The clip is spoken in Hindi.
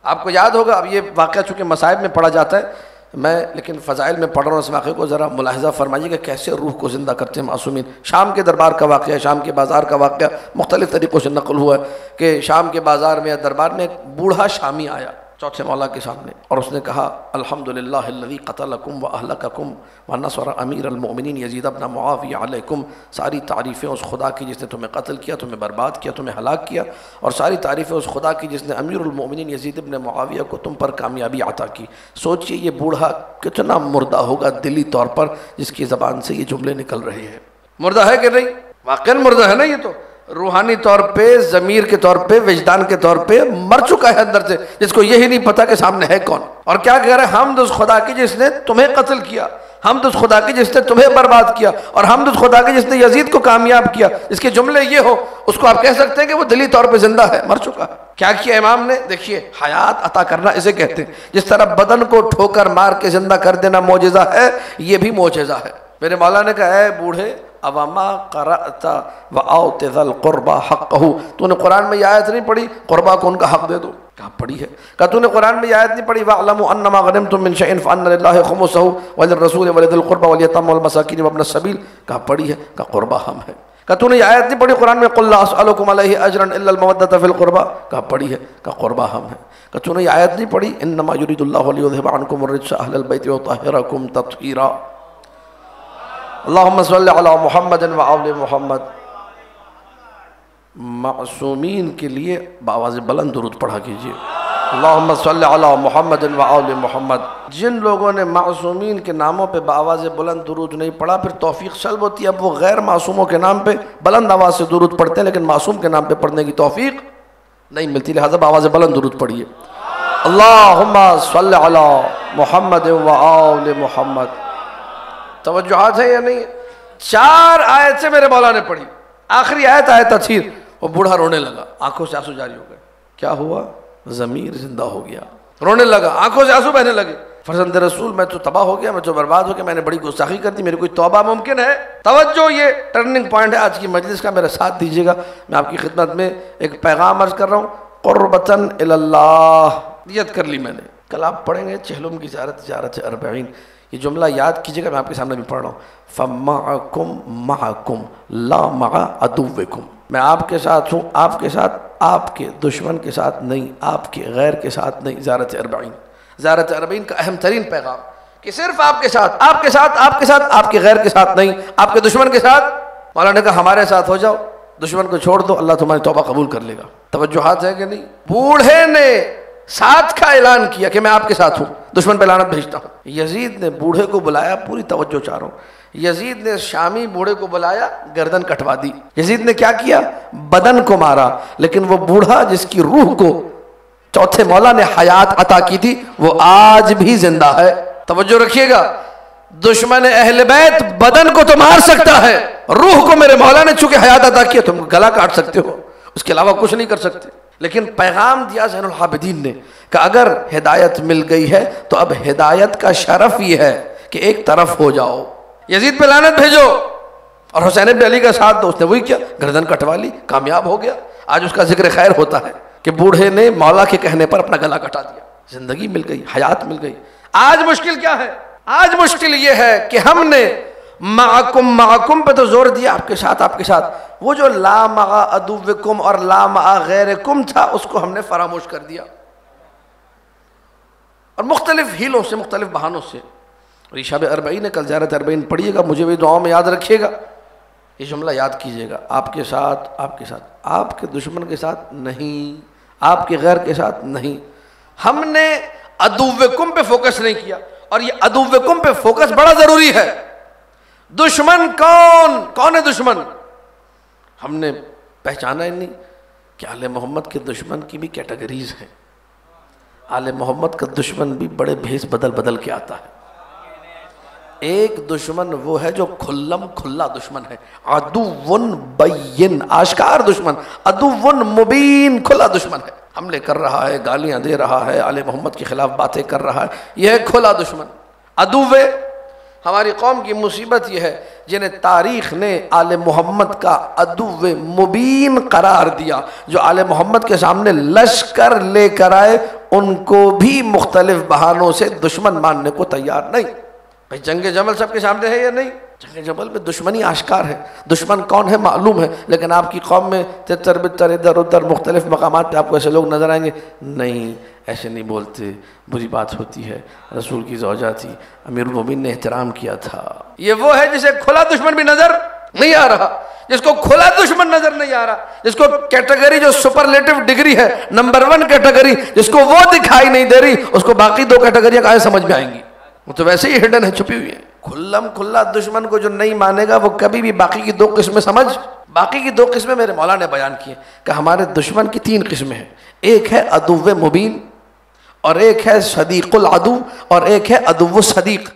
आपको याद होगा, अब ये वाक़या चूँकि मसाइब में पढ़ा जाता है, मैं लेकिन फ़ज़ाइल में पढ़ रहा हूँ इस वाक़े को, ज़रा मुलाहिज़ा फरमाइएगा कैसे रूह को ज़िंदा करते हैं मासूमीन। शाम के दरबार का वाक़या, शाम के बाज़ार का वाक़या मुख्तलिफ़ तरीक़ों से नक़ल हुआ है कि शाम के बाज़ार में या दरबार में एक बूढ़ा शामी आया चौथे मौला के सामने और उसने कहा अल्हम्दुलिल्लाहिल्लज़ी क़तलकुम व अहलककुम व नसर अमीर अल-मोमिनीन यज़ीद इब्न मुआविया अलैकुम। सारी तारीफ़ें उस खुदा की जिसने तुम्हें कत्ल किया, तुम्हें बर्बाद किया, तुम्हें हलाक किया, और सारी तारीफ़ें उस खुदा की जिसने अमीरुल मोमिनीन यज़ीद इब्न मुआविया को तुम पर कामयाबी अता की। सोचिए ये बूढ़ा कितना मुर्दा होगा दिली तौर पर जिसकी ज़बान से ये जुमले निकल रहे हैं। मुर्दा है कि नहीं? वाक़ई मुर्दा है ना, ये तो रूहानी तौर पे, ज़मीर के तौर पे, विजदान के तौर पे मर चुका है अंदर से, जिसको यही नहीं पता कि सामने है कौन। और क्या कह रहे हैं? हमद उस खुदा की जिसने तुम्हें कत्ल किया, हमद उस खुदा की जिसने तुम्हें बर्बाद किया, और हमद उस खुदा की जिसने यजीद को कामयाब किया। इसके जुमले ये हो, उसको आप कह सकते हैं कि वो दिली तौर पे जिंदा है, मर चुका है। क्या किया इमाम ने? देखिए, हयात अता करना इसे कहते हैं। जिस तरह बदन को ठोकर मार के जिंदा कर देना मोजेज़ा है, ये भी मोजेज़ा है। मेरे मौला ने कहा है बूढ़े, अवमा क़रअता व आतिज़ल क़ुरबा हक़्क़हू, तूने कुरान में ये आयत नहीं पढ़ी, क़ुरबा को उनका हक दे दो? कहा पढ़ी है। कहा तूने कुरान में ये आयत नहीं पढ़ी, वअलमू अन्नमा गनिमतुम मिन शैइन फ़अन्न लिल्लाहि खुमुसहू व लिर्रसूल व लिज़िल क़ुरबा वल यतामा वल मसाकीन व इब्न सबील? कहा पढ़ी है। कहा क़ुरबा हम है। कहा तूने ये आयत नहीं पढ़ी कुरान में, क़ुल ला असअलुकुम अलैहि अजरन इल्ला अल मवद्दत फ़िल क़ुरबा? कहा पढ़ी है। कहा क़ुरबा हम है। कहा तूने ये आयत नहीं पढ़ी, इन्नमा युरीदुल्लाहु लियुज़हिबा अन्कुम अर्रिज्स अहलल बैति व युतहिरकुम तत्हीरा? अल्लाहुम्मा सल्लि अला मुहम्मदिन व आले मुहम्मद। मासूमीन के लिए बावाज़ बुलंद दुरूद पढ़ा कीजिए, अल्लाहुम्मा सल्लि अला मुहम्मदिन व आले मुहम्मद। जिन लोगों ने मासूमीन के नामों पे बावाज़ बुलंद दुरूद नहीं पढ़ा, फिर तौफीक सल्ब होती है। अब वो गैर मासूमों के नाम पे बुलंद आवाज़ से दुरूद पढ़ते हैं, लेकिन मासूम के नाम पे पढ़ने की तौफीक नहीं मिलती। लिहाजा बावाज़ बुलंद दुरूद पढ़िए, अल्लाहुम्मा सल्लि अला मुहम्मदिन व आले मुहम्मद। तवज्जुहात है या नहीं? 4 आयत से मेरे मौला ने पढ़ी, आखिरी आयत आयत तफसीर। वो बूढ़ा रोने लगा, आंखों से आंसू जारी हो गए। क्या हुआ? ज़मीर जिंदा हो गया, रोने लगा, आंखों से आंसू बहने लगे। फर्जंद रसूल, मैं तो तबाह हो गया, मैं तो बर्बाद हो गया, मैंने बड़ी गुस्ताखी कर दी, मेरी कोई तौबा मुमकिन है? तवज्जो, ये टर्निंग पॉइंट है आज की मजलिस का, मेरा साथ दीजिएगा। मैं आपकी खिदमत में एक पैगाम अर्ज कर रहा हूँ, क़ुर्बतन इलल्लाह। नियत कर ली मैंने, कल आप पढ़ेंगे चहलुम की ज़ियारत अर्बईन। ये जुमला याद कीजिएगा, मैं आपके सामने भी पढ़ रहा हूँ, फम्माकुम माकुम ला मआ अदुव्विकुम। मैं आपके साथ हूँ, आपके साथ, आपके दुश्मन के साथ नहीं, आपके गैर के साथ नहीं। ज़ियारत अर्बईन, ज़ियारत अर्बईन का अहम तरीन पैगाम कि सिर्फ आपके साथ, आपके साथ, आपके साथ, आपके गैर के साथ नहीं, आपके दुश्मन के साथ। मौलाना ने कहा हमारे साथ हो जाओ, दुश्मन को छोड़ दो, अल्लाह तुम्हारी तौबा कबूल कर लेगा। तवज्जुहात है कि नहीं? बूढ़े ने साथ का ऐलान किया कि मैं आपके साथ हूँ, दुश्मन पे लानत भेजता हूँ। यजीद ने बूढ़े को बुलाया, पूरी तवज्जो चाह रहा हूँ, यजीद ने शामी बूढ़े को बुलाया, गर्दन कटवा दी। यजीद ने क्या किया? बदन को मारा, लेकिन वो बूढ़ा जिसकी रूह को चौथे मौला ने हयात अता की थी, वो आज भी जिंदा है। तवज्जो रखिएगा, दुश्मन अहले बैत बदन को तो मार सकता है, रूह को मेरे मौला ने चूंकि हयात अता किया, तुम गला काट सकते हो, उसके अलावा कुछ नहीं कर सकते। लेकिन पैगाम दिया ज़ैनुल आबिदीन ने कि अगर हिदायत मिल गई है तो अब हिदायत का शरफ ये है कि एक तरफ हो जाओ, यजीद पे लानत भेजो और हुसैन इब्न अली का साथ दो। उसने वही किया, गर्दन कटवा ली, कामयाब हो गया। आज उसका जिक्र खैर होता है कि बूढ़े ने मौला के कहने पर अपना गला कटा दिया, जिंदगी मिल गई, हयात मिल गई। आज मुश्किल क्या है? आज मुश्किल ये है कि हमने माकुम पे तो जोर दिया, आपके साथ, आपके साथ। वो जो ला मआ अदुव्विकुम और ला मआ गैरिकुम था, उसको हमने फरामोश कर दिया और मुख्तलिफ हीलों से, मुख्तलिफ बहानों से। और शब अर्बईन है, कल ज़ियारत अर्बईन पढ़िएगा, मुझे भी दुआओं में याद रखिएगा, ये जुमला याद कीजिएगा, आपके साथ, आपके साथ, आपके दुश्मन के साथ नहीं, आपके गैर के साथ नहीं। हमने अदुव्विकुम पे फोकस नहीं किया, और ये अदुव्विकुम पे फोकस बड़ा जरूरी है। दुश्मन कौन कौन है? दुश्मन हमने पहचाना ही नहीं कि आले मोहम्मद के दुश्मन की भी कैटेगरीज हैं। आले मोहम्मद का दुश्मन भी बड़े भेस बदल बदल के आता है। एक दुश्मन वो है जो खुल्लम खुल्ला दुश्मन है, अदुव्वुन बैयिन, आश्कार दुश्मन, अदुव्वुन मुबीन, खुला दुश्मन है, हमले कर रहा है, गालियां दे रहा है, आले मोहम्मद के खिलाफ बातें कर रहा है, यह है खुला दुश्मन। अदुव्वे हमारी कौम की मुसीबत यह है जिन्हें तारीख ने आले मोहम्मद का अदुव्वे मुबीन करार दिया। जो आले मोहम्मद के सामने लश्कर लेकर आए उनको भी मुख्तलिफ बहानों से दुश्मन मानने को तैयार नहीं। भाई जंग जमल सबके सामने है या नहीं? जंग जमल में दुश्मनी आश्कार है, दुश्मन कौन है मालूम है, लेकिन आपकी कौम में तितर बितर इधर उधर मुख्तलिफ मकामात पे आपको ऐसे लोग नजर आएंगे, नहीं ऐसे नहीं बोलते, बुरी बात होती है, रसूल की ज़ौजा थी, अमीरुल मोमिनीन ने एहतराम किया था। ये वो है जिसे खुला दुश्मन भी नजर नहीं आ रहा, जिसको खुला दुश्मन नजर नहीं आ रहा, जिसको कैटेगरी जो सुपरलेटिव डिग्री है, नंबर 1 कैटेगरी, जिसको वो दिखाई नहीं दे रही, उसको बाकी 2 कैटेगरियां कहाँ समझ में आएंगी? वो तो वैसे ही हिडन है, छुपी हुई है। खुल्लम खुल्ला दुश्मन को जो नहीं मानेगा वो कभी भी बाकी की 2 किस्में समझ, बाकी की 2 किस्में मेरे मौला ने बयान की कि हमारे दुश्मन की 3 किस्में हैं। एक है अदुव्वे मुबीन, और एक है सदीकुल अदु, और एक है अदुव्वुस सदीक।